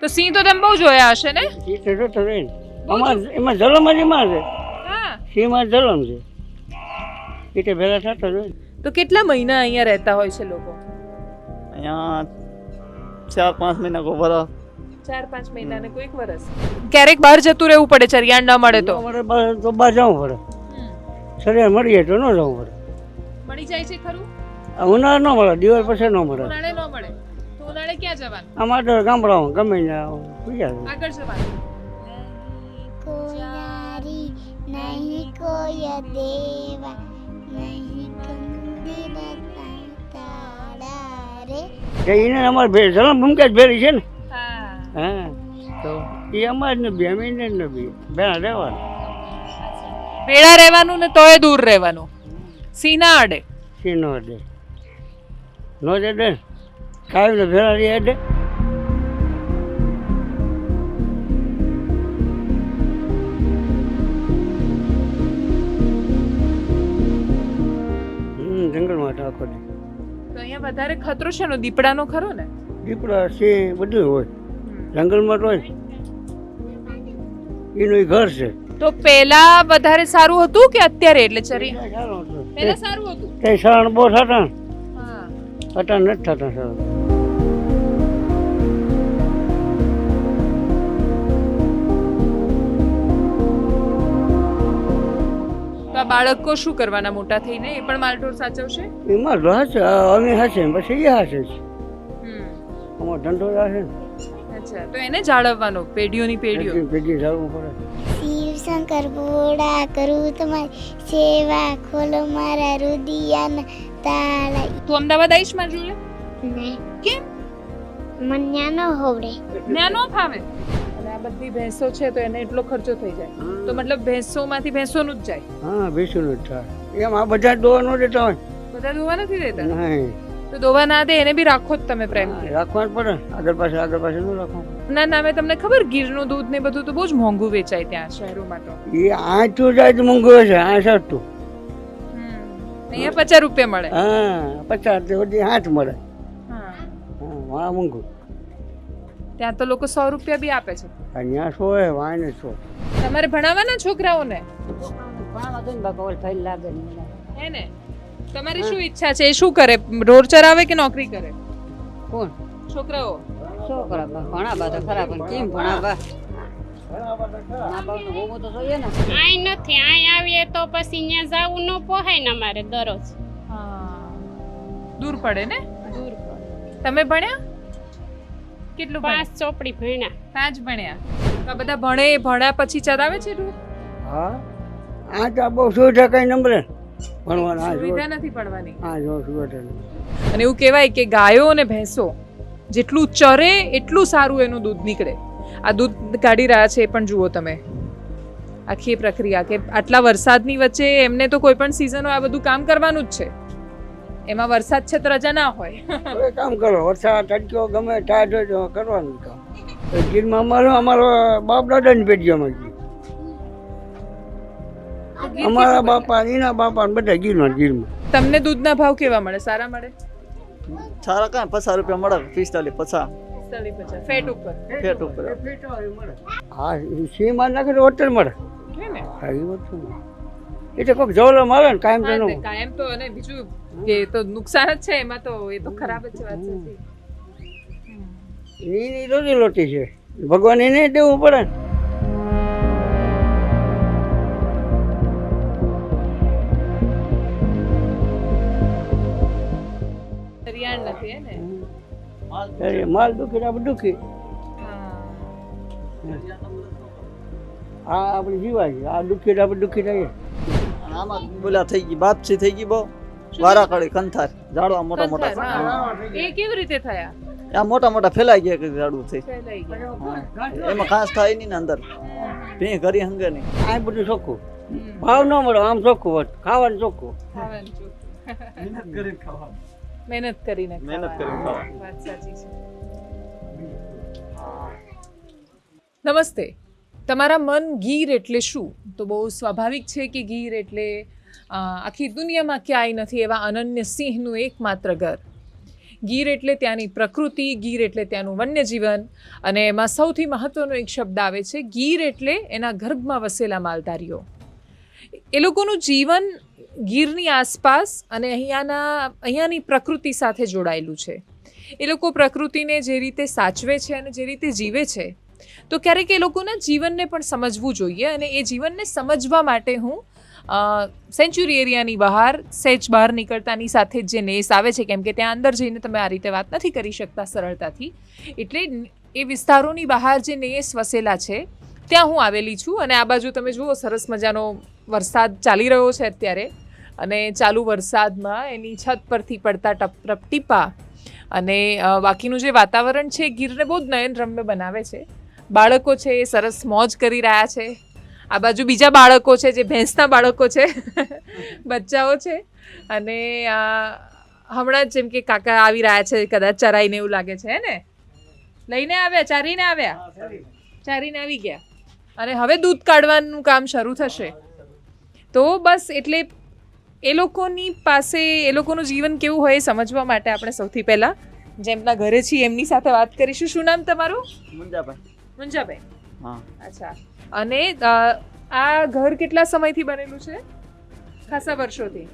તો સિંહ તો તમે બહુ જોયા હશે ને? સિંહ તો જોતો રહે ને. એમાં જલમ જ એમાં છે. હા. સિંહમાં જલમ છે. એટલે ભેગા થતા જ હોય. તો કેટલા મહિના અહીંયા રહેતા હોય છે લોકો? અહીંયા 4-5 મહિના કો વરસ. 4-5 મહિના ને કોઈક વર્ષ. ક્યારેક બહાર જતું રહેવું પડે ચરિયાણ ન મળે તો? તો બહાર જવું પડે. શરીર મળીએ તો ન જવું પડે. મળી જાય છે ખરું? ઉનાળે ન મળે, દિવાળી પછી ન મળે. ઉનાળે ન મળે તો ઉનાળે ક્યાં જવાનું? આમાં તો ગામડામાં ગમે ત્યાં આગળ જવાનું. कोयारी नहीं कोय देवा नहीं कंदिर तारा रे એને અમારે જલમ ભૂમિકા જ ભેરી છે ને. હા. હા તો એ અમારે ને બે મહિને ને બી ભેળા રહેવાનું. ભેળા રહેવાનું ને તોય દૂર રહેવાનું. સિંહ ના અડે. સિંહ નો દે નો દે દે કાંઈ ને ભેળા રહી દે. જંગલમાં તો આખો દી. તો અહીંયા વધારે ખતરો છે નો દીપડાનો ખરો ને? દીપડા સિંહ બધું હોય જંગલમાં તો હોય. એનું ઘર છે. તો પહેલા વધારે સારું હતું કે અત્યારે? એટલે પહેલા સારું હતું. તે શરણ બહુ થતા ને હા. અત્યારે નથી થતા શરણ. તો આ બાળકો શું કરવાના મોટા થઈને? એ પણ માલઢોર સાચવશે? એમાં તો હશે અમે હશે ને પછી એ હશે જ. અમારો ધંધો હશે ને. અચ્છા, તો એને જાળવવાનો પેઢીઓની પેઢીઓ. પેઢી જાળવવું પડે. शिव शंकर बोड़ा करूँ तुम्हारी सेवा खोलो मारा रुदिया ताला તું અમદાવાદ આવીશ મારી જોડે? नहीं કેમ? मन्या न होवड़े ત્યાં ન ફાવે. અને આ બધી ભેંસો છે તો એને એટલો ખર્ચો થઈ જાય. તો મતલબ ભેંસોમાંથી ભેંસોનું જ જાય. હા બેસું જ થાય એમ. આ બધા દોવા ન દેતા હોય. બધા દોવા નથી દેતા. નહીં તો દોવા ના દે એને બી રાખો જ તમે પ્રેમથી. રાખવાનું પડે. આગળ પાછળ ન રાખવાનું. ના નામે તમને ખબર ગીરનું દૂધ ને બધું તો બહુ જ મોંઘું વેચાય ત્યાં શહેરોમાં તો. એ આઠું જાય તો મોંઘું હશે. આ સસ્તું. અહીંયા 50 રૂપિયા મળે. હા 50 સુધી 8 મળે. હા. હા મોંઘું. ત્યાં તો લોકો 100 રૂપિયા બી આપે છે. અહીંયા 100 હે વાયને 100. તમારે ભણાવવાના છોકરાઓને? હે ને? તમારી શું ઈચ્છા છે? એ શું કરે? રોડ ચરાવે કે નોકરી કરે? કોણ? છોકરાઓ. છોકરા ભણાવવા તો ખરા પણ કેમ ભણાવવા? મા બાપને હોવું તો જોઈએ ને. આઈ નથી, આઈ આવીએ તો પછી ત્યાં જાવું ન પોહાય ને અમારે દરરોજ. હા. દૂર પડે ને? દૂર પડે. તમે ભણ્યા? કેટલું ભણ્યા? 5 ચોપડી ભણ્યા. 5 ભણ્યા. તો આ બધા ભણ્યા પછી ચરાવે છે દૂર? હા આ તો બહુ સુવિધા કઈ નંબરે ભણવાના. સુવિધા નથી પડવાની. હા જો સુવિધા. અને એવું કહેવાય કે ગાયો અને ભેંસો જેટલું ચરે એટલું સારું એનું દૂધ નીકળે. આ દૂધ કાઢી રહ્યા છે એ પણ જુઓ તમે. આખી એ પ્રક્રિયા કે આટલા વરસાદની વચ્ચે એમને તો કોઈ પણ સિઝન હોય આ બધું કામ કરવાનું જ છે. એમાં વરસાદ છે તો રજા ના હોય. હવે કામ કરો. વરસાદ તડક્યો ગમે ટાઈટ હોય તો કરવાનું કામ. ગીરમાં અમારો બાપ દાદાની પેઢીઓમાં ગયું. અમારા બાપા એના બાપા બધા ગીરમાં. તમને દૂધના ભાવ કેવા મળે? સારા મળે? સારા કાંઈ 50 રૂપિયા મળે. 45-50 ફેટ ઉપર. ફેટ ઉપર. હા સિંહમાં નાખે તો હોટલ મળે. હે ને? હા એ વસ્તુ એ તો કોઈક જવલો મળે ને કાયમ તો ન. કાયમ તો. અને બીજું કે તો નુકસાન જ છે એમાં તો. એ તો ખરાબ જ છે વાત સાચી. એની રોજી લોટી છે. ભગવાન એને દેવું પડે ને. હરિયાણ નથી હે ને? અરે માલ દુખી આપણે દુખી. આ આપણે જીવાય. આ દુખી આપણે દુખી થઈએ. આમાં બોલા થઈ ગઈ બાપસી થઈ ગઈ બહુ. વારા કડી કંથાર ઝાડવા મોટા મોટા. એ કેવી રીતે થયા? આ મોટા મોટા ફેલાઈ ગયા કે ઝાડવું થઈ. ફેલાઈ ગયા. એમાં ઘાસ થાય નહીં ને અંદર. ભી ઘરી હંગે નહીં. આ બધું ચોખ્ખું. ભાવ ન મળે આમ ચોખ્ખું હોત. ખાવાનું ચોખ્ખું. ખાવાનું ચોખ્ખું. મહેનત કરીને ખાવાનું. વાત સાચી છે. નમસ્તે. તમારા મન ગીર એટલે શું? તો બહુ સ્વાભાવિક છે કે ગીર એટલે આખી દુનિયામાં ક્યાંય નથી એવા અનન્ય સિંહનું એકમાત્ર ઘર. ગીર એટલે ત્યાંની પ્રકૃતિ, ગીર એટલે ત્યાંનું વન્યજીવન, અને એમાં સૌથી મહત્ત્વનો એક શબ્દ આવે છે ગીર એટલે એના ગર્ભમાં વસેલા માલધારીઓ. એ લોકોનું જીવન ગીરની આસપાસ અને અહીંયાની પ્રકૃતિ સાથે જોડાયેલું છે. એ લોકો પ્રકૃતિને જે રીતે સાચવે છે અને જે રીતે જીવે છે, તો ક્યારેક એ લોકોના જીવનને પણ સમજવું જોઈએ. અને એ જીવનને સમજવા માટે હું સેન્ચ્યુરી એરિયાની બહાર સહેજ બહાર નીકળતાની સાથે જ જે નેસ આવે છે, કેમ કે ત્યાં અંદર જઈને તમે આ રીતે વાત નથી કરી શકતા સરળતાથી, એટલે એ વિસ્તારોની બહાર જે નેસ વસેલા છે ત્યાં હું આવેલી છું. અને આ બાજુ તમે જુઓ સરસ મજાનો વરસાદ ચાલી રહ્યો છે અત્યારે, અને ચાલુ વરસાદમાં એની છત પરથી પડતા ટપ ટીપા અને બાકીનું જે વાતાવરણ છે ગીરને બહુ જ નયનરમ્ય બનાવે છે. બાળકો છે એ સરસ મોજ કરી રહ્યા છે. આ બાજુ બીજા બાળકો છે જે ભેંસના બાળકો છે, બચ્ચાઓ છે. અને હમણાં જ જેમ કે કાકા આવી રહ્યા છે, કદાચ ચરાઈને એવું લાગે છે ને, લઈને આવ્યા, ચારીને આવી ગયા, અને હવે દૂધ કાઢવાનું કામ શરૂ થશે. તો બસ એટલે એ લોકોની પાસે એ લોકોનું જીવન કેવું હોય એ સમજવા માટે આપણે સૌથી પહેલાં જેમના ઘરે છીએ એમની સાથે વાત કરીશું. શું નામ તમારું? મુંજાભાઈ. હા. અચ્છા. અને આ ઘર કેટલા સમયથી બનેલું છે? ખાસા વર્ષોથી.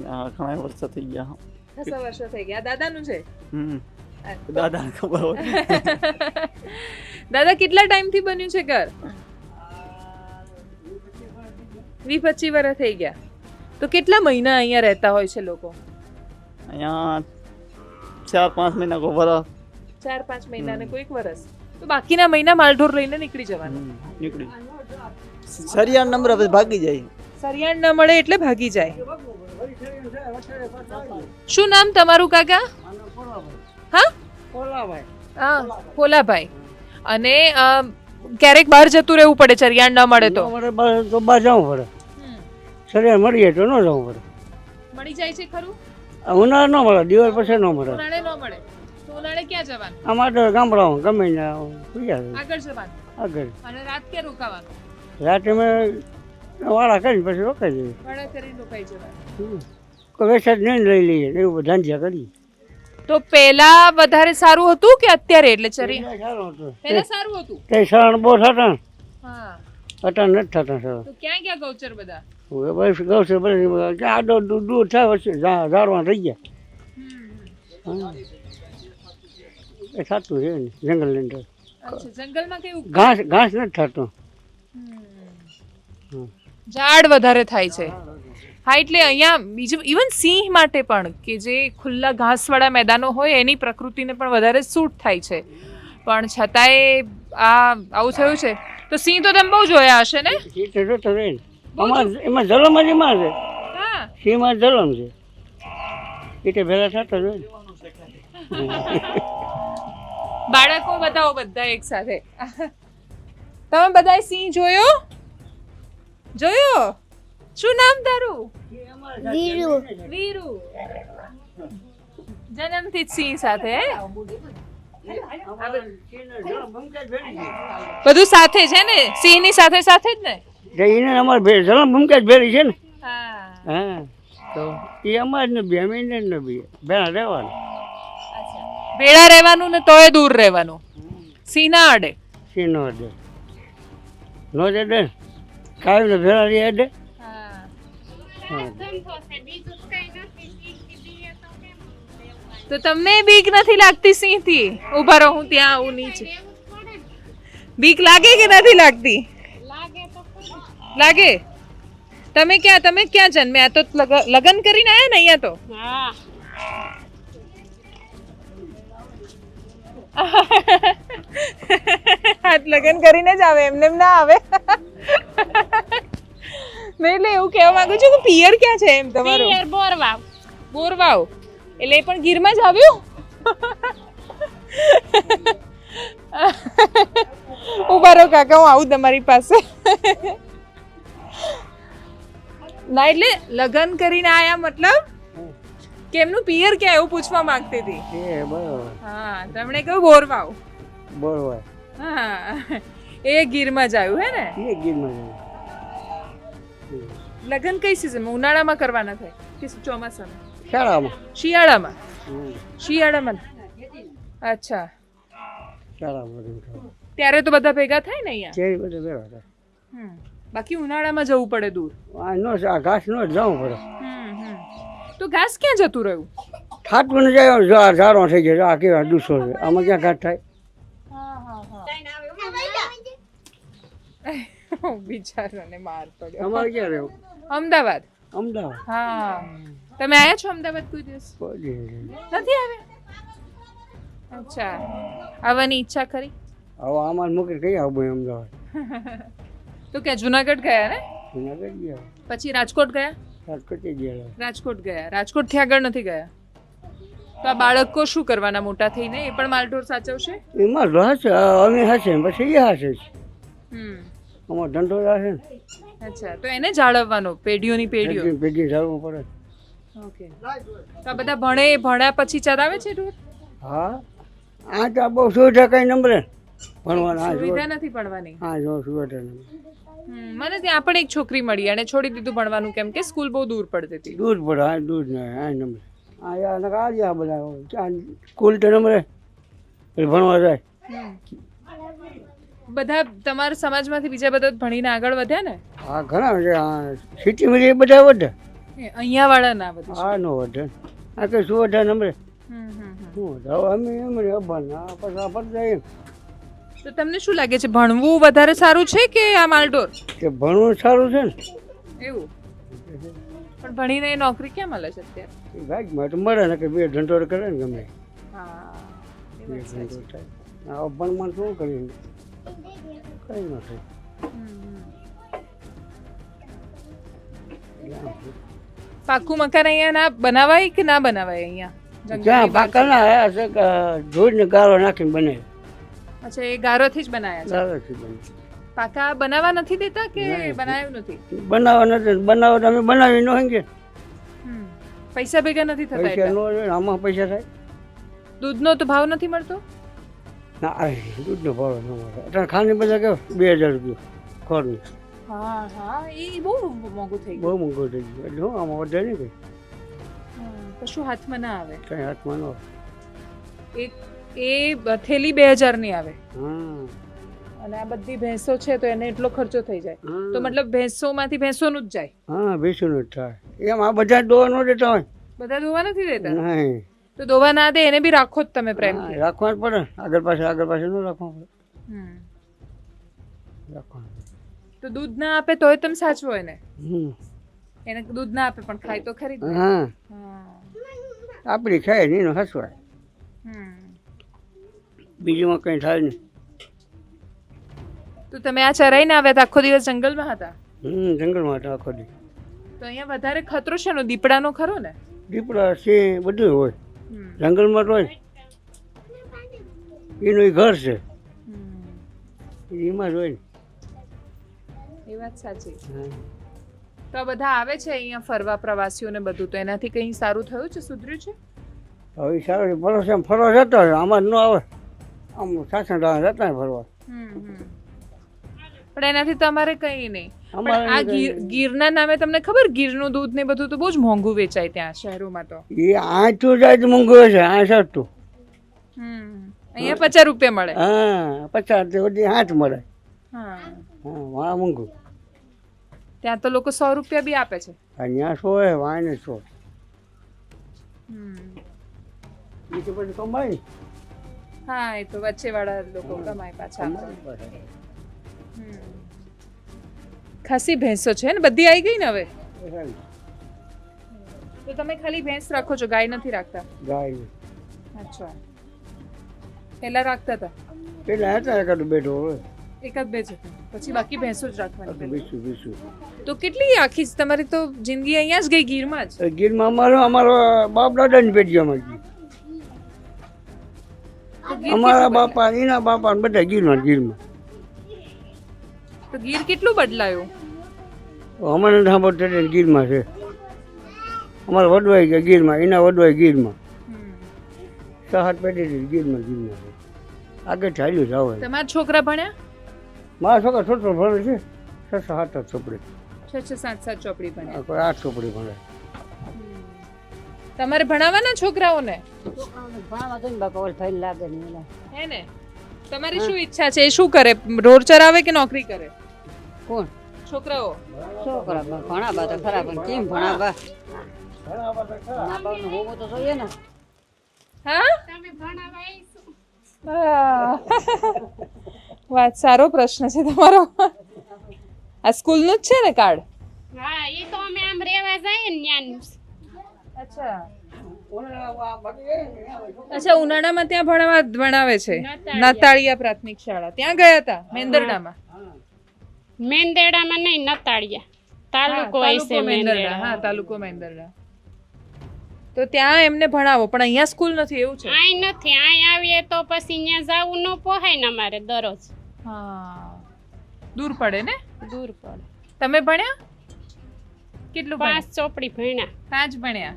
ઘણા વર્ષો થઈ ગયા. ખાસા વર્ષો થઈ ગયા. દાદાનું છે? દાદાને ખબર હોય. દાદા કેટલા ટાઈમથી બન્યું છે ઘર? 20-25 વર્ષ થઈ ગયા. તો કેટલા મહિના અહીંયા રહેતા હોય છે લોકો? અહીંયા 4-5 મહિના કો વરસ. 4-5 મહિના ને કોઈક વરસ. તો બાકીના મહિના માલઢોર લઈને નીકળી જવાનું. નીકળી સરિયાણ નંબર પછી ભાગી જાય. સરિયાણ ન મળે એટલે ભાગી જાય. શું નામ તમારું કાકા? હા, ભોલાભાઈ. અને ક્યારેક બહાર જતું રહેવું પડે ચરિયાણ ન મળે તો? બહાર જવું પડે. સરિયાણ મળીએ તો ન જવું પડે. મળી જાય છે ખરું? ઉનાળે ન મળે, દિવાળી પછી ન મળે. ઉનાળે ન મળે તો ઉનાળે ક્યાં જવાનું? અમારે તો ગામડામાં ગમે ને આગળ જવાનું. આગળ અને રાત ક્યાં રોકાવાનું? રાતે અમે વાળા કરીને પછી રોકાઈ જઈએ. ભાડા કરીને રોકાઈ જવાનું. કોઈ વેસાદ નહીં લઈ લઈએ એવું ધાંધિયા કરીએ. તો પહેલા વધારે સારું હતું કે અત્યારે? એટલે સારું હતું. પહેલા સારું હતું. તે શરણ બહુ થતા, હા. અત્યારે નથી થતા શરણ. તો ક્યાં ગયા ગૌચર બધા? બસ ગૌશે બસ આડો દૂર થાય વચ્ચે ઝાડવા થઈ ગયા. એ થતું છે ને જંગલની અંદર. અચ્છા, જંગલમાં કેવું? ઘાસ નથી થતું. ઝાડ વધારે થાય છે. હા, એટલે અહીંયા બીજું ઇવન સિંહ માટે પણ કે જે ખુલ્લા ઘાસવાળા મેદાનો હોય એની પ્રકૃતિને પણ વધારે સૂટ થાય છે. પણ છતાંય આવું થયું છે. તો સિંહ તો તમે બહુ જોયા હશે ને? એમાં જલમ જ એમાં છે. હા, સિંહમાં જલમ છે. એટલે ભેગા થતા જ હોય. બાળકો બતાવો બધા એક સાથે. તમે બધાએ સિંહ જોયો? શું નામ તારું? વીરુ. જન્મથી જ સિંહ સાથે? બધું સાથે છે ને? સિંહની સાથે સાથે જ ને? એને અમારે જલમ ભૂમિકા જ ભેરી છે ને. હા. તો એ અમારે ને બે મહિને ને બે ભેળા રહેવાનું. ભેળા રહેવાનું ને તોય દૂર રહેવાનું. સિંહ ના અડે? સિંહ નો અડે. નો જ અડે. કાયમ ને ભેળા રહી અડે. તો તમને બીક નથી લાગતી સિંહ થી? ઉભા રહો, હું ત્યાં આવું નીચે. બીક લાગે કે નથી લાગતી? લાગે. તમે ક્યાં જન્મ્યા? તો લગ્ન કરીને આયા ને અહીંયા તો? હા. લગ્ન કરીને જ આવે, એમને ના આવે. મેં એટલે એવું કહેવા માંગુ છું કે પિયર ક્યાં છે એમ તમારું? પિયર બોરવાવ. એટલે એ પણ ગીરમાં જ આવ્યું? ઉભા રહો કાકા, હું આવું તમારી પાસે. ના, એટલે લગ્ન કરીને આયા મતલબ કે એમનું પિયર ક્યાં એવું પૂછવા માંગતી હતી. હા, તમને કહ્યું બોરવાવ. હા, એ ગીરમાં જ આવ્યું હે ને? એ ગીરમાં લગ્ન કઈ સિઝનમાં? ઉનાળામાં કરવાના થાય કે ચોમાસામાં? શાળામાં. શિયાળામાં. શિયાળામાં અચ્છા સારા બધું ખાવ ત્યારે તો બધા ભેગા થાય ને અહીંયા ચેરી બધું ભેગા થાય બાકી ઉનાળામાં જવું પડે દૂર આ નો આ ઘાસ નો જ જવું પડે તો ઘાસ ક્યાં જતું રહ્યું થાતું ને જાય ઝાડો થઈ જાય આ કેવા દૂસો છે આમાં ક્યાં ઘાસ થાય બિચારાને માર પડ્યો અમારે ક્યાં રહેવું અમદાવાદ અમદાવાદ હા તમે આયા છો અમદાવાદ કોઈ દિવસ કોઈ નથી આવ્યા અચ્છા આવવાની ઈચ્છા ખરી હવે આમાં મૂકી કઈ આવું અમદાવાદ તો કે જુનાગઢ ગયા ને જુનાગઢ ગયા પછી રાજકોટ ગયા રાજકોટ ગયા રાજકોટ ગયા રાજકોટથી આગળ નથી ગયા તો આ બાળકો શું કરવાના મોટા થઈને એ પણ માલઢોર સાચવશે એમાં હશે અમે હશે પછી એ હશે અમારો ધંધો હશે ને અચ્છા તો એને જાળવવાનો પેઢીઓની પેઢીઓ ભેગી ઝાડવું પડે ઓકે તો આ બધા ભણ્યા પછી ચરાવે છે ઢોર હા આ તો બહુ સુવિધા કઈ નંબરે ભણવાના આ સુવિધા નથી ભણવાની હા જો સુવિધા નંબર મને ત્યાં પણ એક છોકરી મળી અને છોડી દીધું ભણવાનું કેમ કે સ્કૂલ બહુ દૂર પડતી હતી દૂર પડે હા દૂર ને આ નંબર આ યાર આ બધા સ્કૂલ તો નંબરે ભણવા જાય બધા તમારા સમાજમાંથી બીજા બધા ભણીને આગળ વધ્યા ને હા ઘણા છે આ સિટીમાં એ બધા વધે અહીંયા વાળા ના બધું આ નો વધે આ તો સુવિધા નંબરે શું હવે અમે એમ ને અભણ પછી આ ફરતા જાય તો તમને શું લાગે છે ભણવું વધારે સારું છે કે આ માલઢોર કે ભણવું સારું છે ને એવું પણ ભણીને એ નોકરી ક્યાં મળે છે અત્યારે એ ભાગમાં તો મળે ને કે બે ધંધો કરે ને ગમે હા બે ધંધો થાય આ અભણમાં શું કરીએ કઈ ન થાય પાકું મકાન અહીંયા ના બનાવાય કે ના બનાવાય અહીંયા જ્યાં જંગલની બાજુ? પાકા ના હે ધૂળ ને ગારો નાખીને બને અચ્છા એ ગારોથી જ બનાયા છે ગારોથી બને પાકા બનાવવા નથી દેતા કે નહીં. બનાવ્યું નથી બનાવવા નથી બનાવો તો અમે બનાવી ન હોય પૈસા ભેગા નથી થતા પૈસા એટલા. ન હોય આમાં પૈસા થાય દૂધનો તો ભાવ નથી મળતો ના આ દૂધનો ભાવ ન મળે અત્યારે ખાંડ બધા કેવો 2000 રૂપિયા ખોરનું હા હા એ બહુ મોંઘું થઈ બહુ ગયું મોંઘું થઈ ગયું એટલે હું આમાં વધે નહીં કંઈ કશું હાથમાં ના આવે કંઈ હાથમાં ન આવે. એક એ થેલી 2000 ની આવે હા અને આ બધી ભેંસો છે તો એને એટલો ખર્ચો થઈ જાય હા. તો મતલબ ભેંસોમાંથી ભેંસોનું જ જાય હા બેસું જ થાય એમ આ બધા દોવા ન દેતા હોય બધા દોવા નથી દેતા નહીં તો દોવા ના દે એને બી રાખો જ તમે પ્રેમથી હા, રાખવા જ પડે આગળ પાછળ ન રાખવા પડે હમ. રાખવાનું તો દૂધ ના આપે તોય તમે સાચવો એને હમ એને દૂધ ના આપે પણ ખાય તો ખરી જ ને. હા હા. આપણી ખાય નહીં ને હસવાય હમ. બીજુમાં કંઈ થાય નહીં તો તમે આ ચરાઈને આવ્યા હતા આખો દિવસ જંગલમાં હતા જંગલમાં હતા આખો દી તો અહીંયા વધારે ખતરો છે નો દીપડાનો ખરો ને દીપડા સિંહ બધું હોય હમ. જંગલમાં તો હોય એનું ઈ ઘર છે હમ. એમાં જ હોય ને એ વાત સાચી હા. તો આ બધા આવે છે અહીંયા ફરવા પ્રવાસીઓને બધું તો એનાથી કંઈ સારું થયું છે સુધર્યું છે હવે ઈ સારો ભરોસે ફરવા જતા હોય આમાં જ ન આવે આમ સાસણ જતા હોય ફરવા પણ એનાથી તમારે કંઈ નહીં પણ અમારે આ ગીરના નામે તમને ખબર ગીરનું દૂધ ને બધું તો બહુ જ મોંઘું વેચાય ત્યાં શહેરોમાં તો એ આઠું જાય તો મોંઘું હોય છે આ સસ્તું અહીંયા 50 રૂપિયા મળે હા 50 થી સુધી 8 મળે હા હા વાં મોંઘું ત્યાં તો લોકો 100 રૂપિયા બી આપે છે અહીંયા 100 હોય વાંને 100 એ તો પછી કમાય ને. હા એ તો વચ્ચે વાળા લોકો કમાય પાછા આપે. ખાસી ભેંસો છે ને બધી આવી ગઈ ને હવે તો તમે ખાલી ભેંસ રાખો છો ગાય નથી રાખતા ગાય અચ્છા પહેલા રાખતા હતા પેલા હતા એકાદું બેઠો હોય એક જ બે છે પછી બાકી ભેંસો જ રાખવાની પહેલા. બીસું તો કેટલી આખી તમારી તો જિંદગી અહીંયા જ ગઈ ગીરમાં જ ગીરમાં અમારો બાપ દાદાની પેઢીઓમાં ગઈ તો ગીર અમારા કેટલું બાપા એના બાપા ને બધા ગીરમાં બદલાયું? તો ગીર કેટલું બદલાયું અમારે સાંભળતા ગીરમાં છે અમારે વડવાઈ ગયા ગીરમાં એના વડવાઈ ગીરમાં 6-7 પેઢી ગીરમાં છે આગળ ચાલ્યું જ આવે તમારા છોકરા ભણ્યા મારા છોકરા છોટો ભણે છે 6-7 ચોપડી 6-7 ચોપડી ભણ્યા કોઈ 8 ચોપડી ભણે તમારે ભણાવવાના છોકરાઓને છોકરાઓને ભણાવવા તો ને બાપા ઓલ ભાઈ લાગે ને એલા હે ને તમારી શું ઈચ્છા છે એ શું કરે રોડ ચરાવે કે નોકરી કરે કોણ છોકરાઓ છોકરા ભણાવવા તો ખરા પણ કેમ ભણાવવા મા બાપનું હોવું તો જોઈએ ને હા તમે ભણાવવા આવીશું વાત સારો પ્રશ્ન છે તમારો આ સ્કૂલનું જ છે ને કાર્ડ હા એ તો અમે આમ રેવા જઈએ ને ન્યાનું અચ્છા ઉનાળામાં ત્યાં ભણાવે છે નતાળિયા પ્રાથમિક શાળા ત્યાં ગયા હતા મેંદરડામાં મેંદેડામાં નહીં નતાળિયા તાલુકો હશે મેંદરડા હા તાલુકો મેંદરડા તો ત્યાં એમને ભણાવો પણ અહીંયા સ્કૂલ નથી એવું છે આઈ નથી આઈ આવીએ તો પછી ત્યાં જવું ન પોહાય ને અમારે દરરોજ હા દૂર પડે ને દૂર પડે તમે ભણ્યા કેટલું 5 ચોપડી ભણ્યા 5 ભણ્યા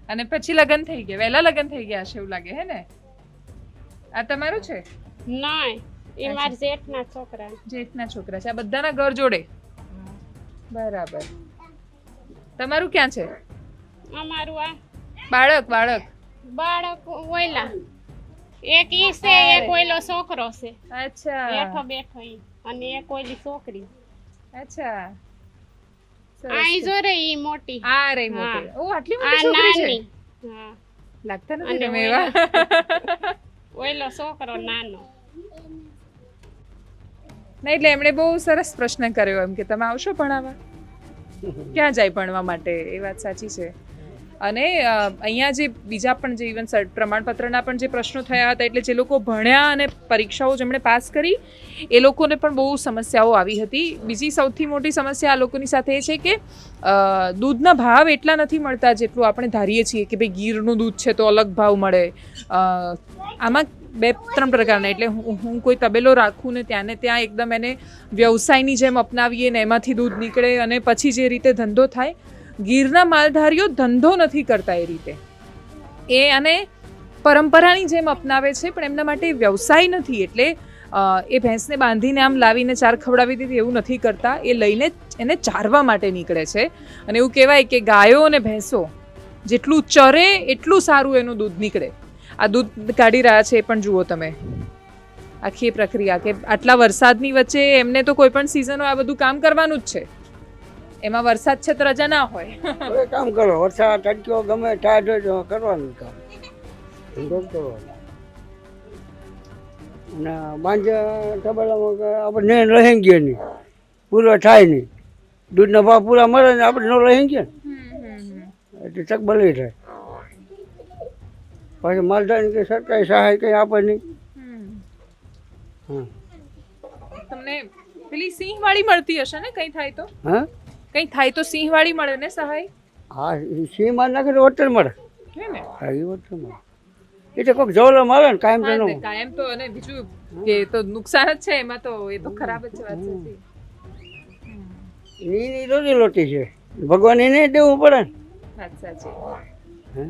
અને પછી લગ્ન થઈ ગયા વહેલા લગ્ન થઈ ગયા છે એવું લાગે હે ને આ તમારું છે નહીં એ મારા જેઠના છોકરા જેઠના છોકરા છે આ બધાના ઘર જોડે બરાબર તમારું ક્યાં છે અમારું આ બાળક બાળક ઓયલા એક ઈ છે એક ઓયલો છોકરો છે અચ્છા બેઠો ઈ અને એક ઓયલી છોકરી અચ્છા આઈ જો રે ઈ મોટી આ રે મોટી ઓ આટલી આ મોટી છોકરી છે નાની હા લાગતા અને નથી તમે એવા ઓયલો છોકરો નાનો નહીં એટલે એમણે બહુ સરસ પ્રશ્ન કર્યો એમ કે તમે આવશો ભણાવવા ક્યાં જાય ભણવા માટે એ વાત સાચી છે અને અહીંયા જે બીજા પણ જે ઇવન પ્રમાણપત્રના પણ જે પ્રશ્નો થયા હતા એટલે જે લોકો ભણ્યા અને પરીક્ષાઓ જેમણે પાસ કરી એ લોકોને પણ બહુ સમસ્યાઓ આવી હતી બીજી સૌથી મોટી સમસ્યા આ લોકોની સાથે એ છે કે દૂધના ભાવ એટલા નથી મળતા જેટલું આપણે ધારીએ છીએ કે ભાઈ ગીરનું દૂધ છે તો અલગ ભાવ મળે આમાં 2-3 પ્રકારના એટલે હું કોઈ તબેલો રાખું ને ત્યાં એકદમ એને વ્યવસાયની જેમ અપનાવીએ ને એમાંથી દૂધ નીકળે અને પછી જે રીતે ધંધો થાય ગીરના માલધારીઓ ધંધો નથી કરતા એ રીતે એ અને પરંપરાની જેમ અપનાવે છે પણ એમના માટે વ્યવસાય નથી એટલે એ ભેંસને બાંધીને આમ લાવીને ચાર ખવડાવી દીધી એવું નથી કરતા એ લઈને એને ચારવા માટે નીકળે છે અને એવું કહેવાય કે ગાયો અને ભેંસો જેટલું ચરે એટલું સારું એનું દૂધ નીકળે આ દૂધ કાઢી રહ્યા છે એ પણ જુઓ તમે આખી એ પ્રક્રિયા કે આટલા વરસાદની વચ્ચે એમને તો કોઈ પણ સિઝન હોય આ બધું કામ કરવાનું જ છે એમાં વરસાદ છે તો રજા ના હોય હવે કામ કરો વરસાદ તડક્યો ગમે ટાઈટ હોય તો કરવાનું કામ ધંધો કરવાનો અને બાંજે તબેલામાં આપણે ન રહી ગયા નહીં પૂરો થાય નહીં દૂધના ભાવ પૂરા મળે ને આપણે ન રહી ગયા એટલે ચકબલી થાય પછી માલધારી કે સરકારી સહાય કંઈ આપે નહીં હા તમને પેલી સિંહવાળી મળતી હશે ને કંઈ થાય તો હા કંઈ થાય તો સિંહવાળી મળે ને સહાય હા સીમાં નાખે તો હોટલ મળે હે ને હા એ હોટલ મળે એ તો કોઈક જવલો મળે ને કાયમ હા, તો ને કાયમ તો અને બીજું કે તો નુકસાન જ છે એમાં તો એ તો ખરાબ જ છે વાત સાચી એની રોજી લોટી છે ભગવાન એને દેવું પડે ને વાત સાચી હે?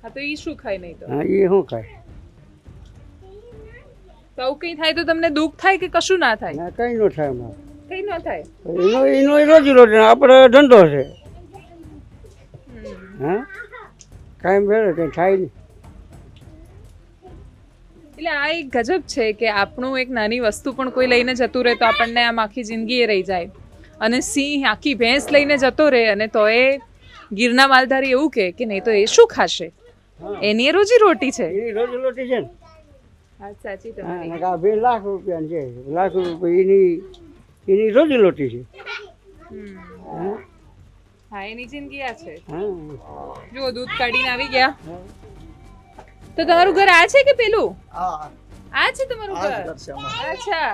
હા તો ઈ શું ખાય નહીં તો હા એ શું ખાય તો આવું કંઈ થાય તો તમને દુઃખ થાય કે કશું ના થાય ના કંઈ ન થાય એમાં કંઈ ન થાય એનો રોજી રોટી આપણે ધંધો છે હા કાયમ ભેળે કંઈ થાય નહીં એટલે આ એક ગજબ છે કે આપણું એક નાની વસ્તુ પણ કોઈ લઈને જતું રહે તો આપણને આમ આખી જિંદગી એ રહી જાય અને સિંહ આખી ભેંસ લઈને જતો રહે અને તો એ ગીરના માલધારી એવું કે નહીં તો એ શું ખાશે એની એ રોજી રોટી છે એની રોજી લોટી છે ને વાત સાચી હા તમારી નકર આ બે લાખ રૂપિયાની છે લાખ રૂપિયા એની રોજી લોટી છે હા હા એની જિંદગી આ છે હા જુઓ દૂધ કાઢીને આવી ગયા તો તમારું ઘર આ છે કે પેલું હા આ છે તમારું આ જ ઘર ઘર છે અમારું. અચ્છા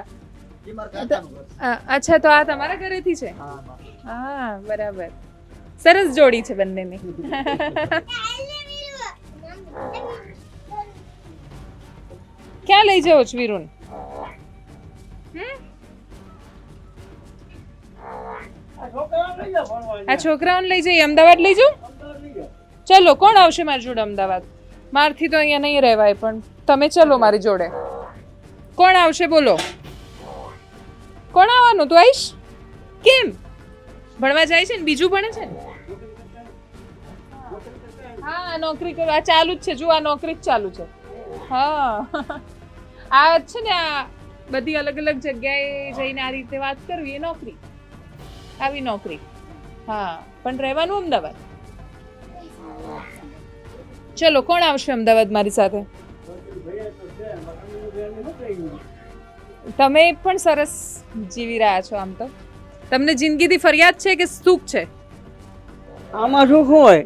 ઈ મારા કાકાનું ઘર છે. અચ્છા તો આ તમારા ઘરેથી છે હા, હા. હા બરાબર સરસ જોડી છે બંનેની ક્યાં લઈ જાઓ છો વિરુન આ છોકરાઓને લઈ જઈએ અમદાવાદ લઈ જાઉં ચલો કોણ આવશે મારી જોડે અમદાવાદ મારથી તો અહીંયા નહીં રહેવાય પણ તમે ચલો મારી જોડે કોણ આવશે બોલો કોણ આવવાનું તું આવીશ કેમ ભણવા જાય છે ને બીજું ભણે છે ને હા નોકરી કરો, આ ચાલુ જ છે, જો આ નોકરી જ ચાલુ છે. હા આ છે ને આ બધી અલગ અલગ જગ્યાએ જઈને આ રીતે વાત કરવી એ નોકરી, આવી નોકરી. હા પણ રહેવાનું અમદાવાદ. ચલો કોણ આવશે અમદાવાદ મારી સાથે? તમે પણ સરસ જીવી રહ્યા છો આમ તો. તમને જિંદગીથી ફરિયાદ છે કે સુખ છે? આમાં સુખ હોય,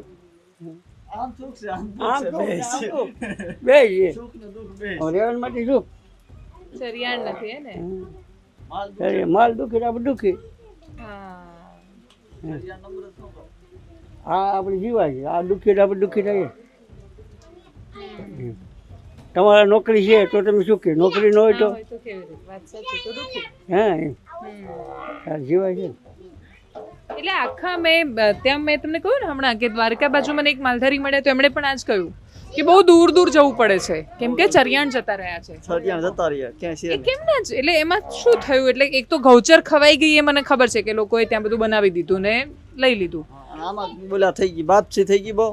આમ સુખ છે, આમ આમ દુઃખ છે, સુખ, બે છે. બે છે. સુખ ને દુઃખ બે. રહેવાનું માટે સુખ, ચરિયાણ નથી હે ને? માલ દુઃખ અરે માલ દુઃખી આપણે દુઃખી. હા ત્યાં નમ્ર શું કહો? આ આપણે જીવાય છે, આ દુઃખી આપણે દુઃખી થઈએ. તમારે નોકરી છે તો તમે સુખી, નોકરી ન હોય તો ના હોય તો કેવી રીતે? વાત સાચી, તો દુઃખી. હા એમ હમ. આ જીવાય છે. એટલે આખા ત્યાં મેં તમને કહ્યું ને હમણાં કે દ્વારકા બાજુ મને એક માલધારી મળ્યા તો એમણે પણ આ જ કહ્યું કે બહુ દૂર દૂર જવું પડે છે કેમ કે ચરિયાણ જતા રહ્યા છે. છડિયાણ જતા રહ્યા ક્યાં છે એ કેમ ના જ? એટલે એમાં શું થયું? એટલે એક તો ગૌચર ખવાઈ ગઈ એ મને ખબર છે કે લોકોએ ત્યાં બધું બનાવી દીધું ને લઈ લીધું. આમાં બોલ્યા થઈ ગઈ બાપસી થઈ ગઈ બહુ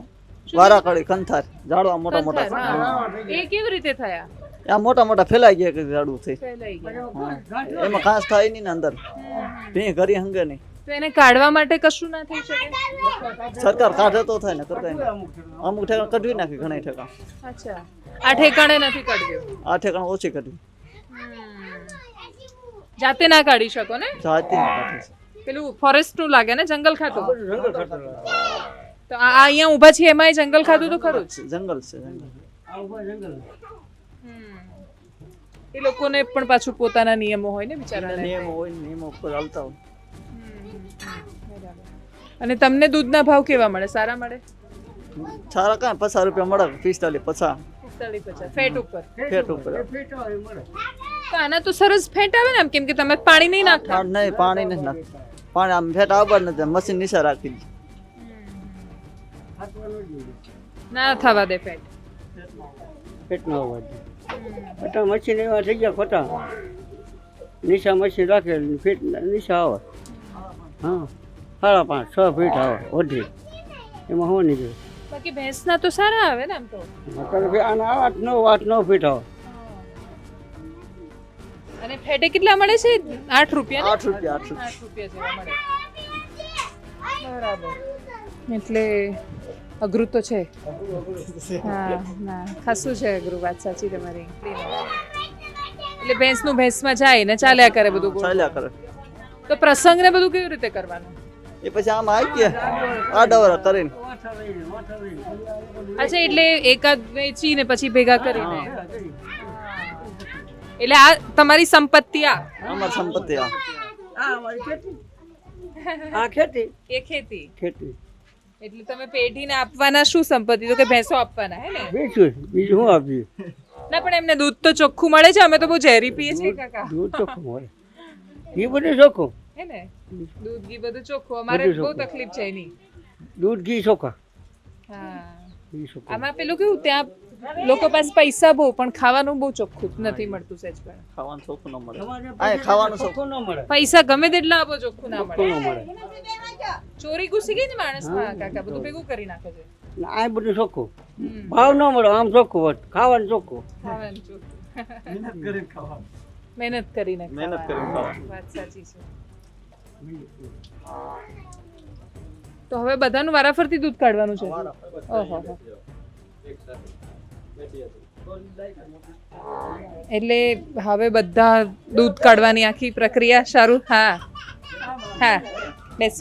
વારા કડી કંથાર ઝાડવા મોટા મોટા હા. એ કેવી રીતે થયા? આ મોટા મોટા ફેલાઈ ગયા કે ઝાડવું થઈ ફેલાઈ ગયા. હા. એમાં ઘાસ થાય નહીં ને અંદર ભી ઘરી હંગે નહીં તો એને કાઢવા માટે કશું ના થઈ શકે? સરકાર કાઢે તો થાય ને કરતા અમુક ઠેકાણ કઢવી નાખી ઘણા ઠેકાણ અચ્છા આ ઠેકાણે નથી કાઢ્યું. આ ઠેકાણ ઓછી કઢવી જાતે ના કાઢી શકો ને? જાતી ના કાઢી પેલું ફોરેસ્ટ નું લાગે ને, જંગલ ખાતું. તો આ અહીંયા ઊભા છીએ એમાં જંગલ ખાતું તો ખરું જ. જંગલ છે જંગલ એ લોકોને પણ પાછું પોતાના નિયમો હોય ને બિચારાને. નિયમો હોય ને નિયમો ઉપર ચાલતા હોય અને તમને દૂધના ભાવ કેવા મળે? સારા મળે? સારા કાંઈ 50 રૂપિયા મળે 45 50 45-50 ફેટ ઉપર. ફેટ ઉપર તો આના તો સરસ ફેટ આવે ને આમ, કેમ કે તમે પાણી નહીં નાખતા. નહીં પાણી નથી નાખતું પાણી આમ ફેટ આવવા નથી મશીન નીચે રાખી દીધી ના થવા દે ફેટ. પેટ ન હોવા દે. ખોટા મશીન એવા થઈ ગયા ખોટા, નિશા મશીન રાખે ફીટ નિશા આવે. હા 5.5 6 ફીટ આવે ઓઢી, એમાં હું નહીં જોઈએ. બાકી ભેંસના તો સારા આવે ને આમ તો. અત્યારે આના 8-9 ફીટ આવે. અને ફેટે કેટલા મળે છે? 8 રૂપિયા ને? 8 રૂપિયા 8 રૂપિયા જેવા મળે. બરાબર. એટલે અઘરું તો છે. હા ના ખાસું છે અઘરું, વાત સાચી તમારી. એટલે ભેંસનું ભેંસમાં જાય ને ચાલ્યા કરે બધું. ચાલ્યા કરે તો પ્રસંગ ને બધું કેવી રીતે કરવાનું? એ પછી આમ આવી ગયા આડવરા કરીને અચ્છા એટલે એકાદ વેચીને પછી ભેગા કરીને. એટલે આ તમારી સંપત્તિ? આ અમારી સંપત્તિ આ આ ખેતી એ ખેતી. ખેતી એટલે તમે પેઢીને આપવાના શું સંપત્તિ? તો કે ભેંસો આપવાના હે ને? વેચું બીજું શું આપીએ? ના પણ એમને દૂધ તો ચોખ્ખું મળે છે, અમે તો બહુ ઝેરી પીએ છીએ કાકા. દૂધ ચોખ્ખું મળે, એ બધું ચોખ્ખું. હે ને? દૂધ ઘી બધું ચોખ્ખું. અમારે બધું બહુ ચોખ્ખું. તકલીફ છે એની. દૂધ ઘી ચોખ્ખા. હા ઘી ચોખ્ખું. આમાં પેલું કેવું, ત્યાં લોકો પાસે પૈસા બહુ પણ ખાવાનું બહુ ચોખ્ખું જ નથી મળતું સહેજ પણ. ખાવાનું ચોખ્ખું ન મળે આ ખાવાનું ચોખ્ખું ન મળે, પૈસા ગમે તેટલા આપો ચોખ્ખું ના ચોખ્ખું મળે. ન મળે. ચોરી ઘૂસી ગઈ ને માણસમાં કાકા, બધું ભેગું કરી નાખે છે. ને આ બધું ચોખ્ખું, ભાવ ન મળે આમ ચોખ્ખું હોત, ખાવાનું ચોખ્ખું. ખાવાનું ચોખ્ખું. મહેનત કરીને ખાવાનું મહેનત કરીને મહેનત કરીને ખાવાનું વાત સાચી છે. તો હવે બધાનું વારાફરતી દૂધ કાઢવાનું છે? ઓહો. એટલે હવે બધા દૂધ કાઢવાની આખી પ્રક્રિયા શરૂ. હા હા બેસ.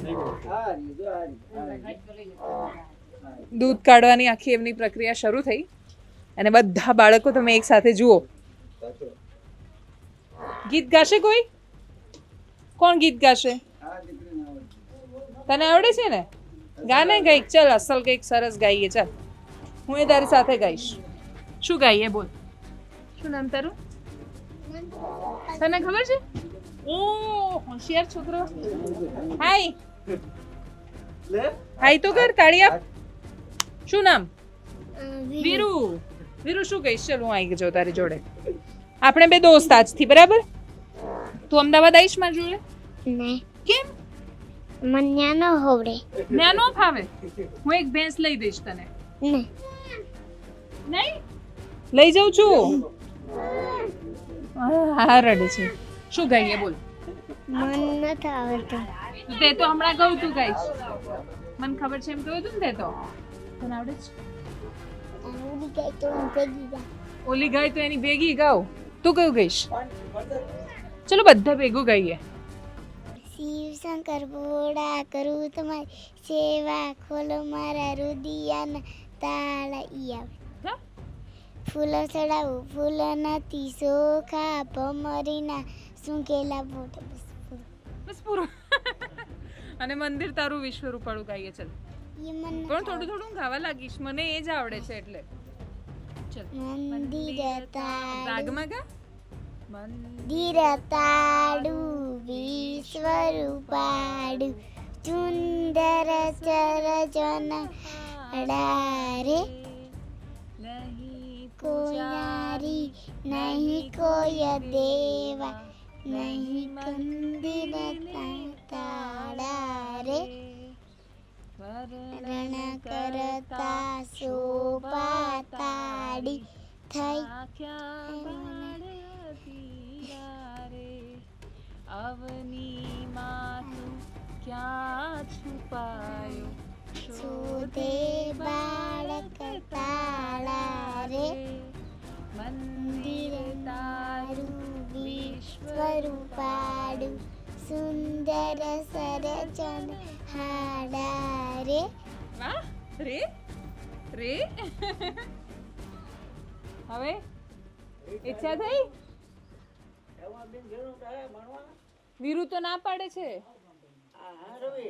દૂધ કાઢવાની આખી એમની પ્રક્રિયા શરૂ થઈ અને બધા બાળકો તમે એક સાથે જુઓ. ગીત ગાશે કોઈ? કોણ ગીત ગાશે? તને આવડે છે ને? ગાને ગાઈક. ચાલ અસલ કંઈક સરસ ગાઈએ. ચાલ હું એ તારી સાથે ગાઈશ. શું ગાઈએ બોલ? શું નામ તારું? તને ખબર છે? ઓ હોશિયાર છોકરો. હાય હાય તો કર, તાળી આપ. શું નામ? વીરુ. વીરુ શું કહીશ? ચલ હું આવી જાઉં તારી જોડે. આપણે બે દોસ્ત આજથી, બરાબર? તું અમદાવાદ આવીશ મારી જોડે? નહીં કેમ? મને ન હોવડે. ના નો ફાવે. હું એક ભેંસ લઈ દઈશ તને. ને નહીં લઈ જાઉં છું હા રડે છે શું ગાઈએ બોલ મન નથી આવડતું. તે તો હમણાં કહું તું ગાઈશ મને ખબર છે એમ કહ્યું તું ને તે તો તને આવડે છે ઉડી ગઈ તો હું ભેગી જા. ઓલી ગાય તો એની ભેગી ગાવ તું કયું ગઈશ ચલો બધા ભેગું ગાઈએ શિવ શંકર ભોળા કરું તમારી સેવા ખોલો મારા રુદિયાના તાળા ઈ આવે. હા? ફૂલો ચડાવું ફૂલ નથી સોખા ભમરીના સૂંઘેલા બોટ. બસ પૂરું અને મંદિર તારું વિશ્વ રૂપાળું ગાઈએ ચલ એ મન પણ થોડું થોડું ગાવા લાગીશ મને એ જ આવડે છે એટલે ચલ મંદિર તાળું રાગમાં ગા મંદિર તાળું વિશ્વ રૂપાળું સુંદર ચરજન અડારે કોયારી નહીં કોઈ દેવા નહીં મંદિર તાળા રે રણ કરતા શોભા તાળી થઈ અવની માં તું ક્યાં છુપાયો શોધે બાળક તાળા રે મંદિર તારું વિશ્વ રૂપાળું સુંદર સરજન હાડા રે. વાહ રે રે હવે ઈચ્છા થઈ વીરુ તો ના પાડે છે હા રવિ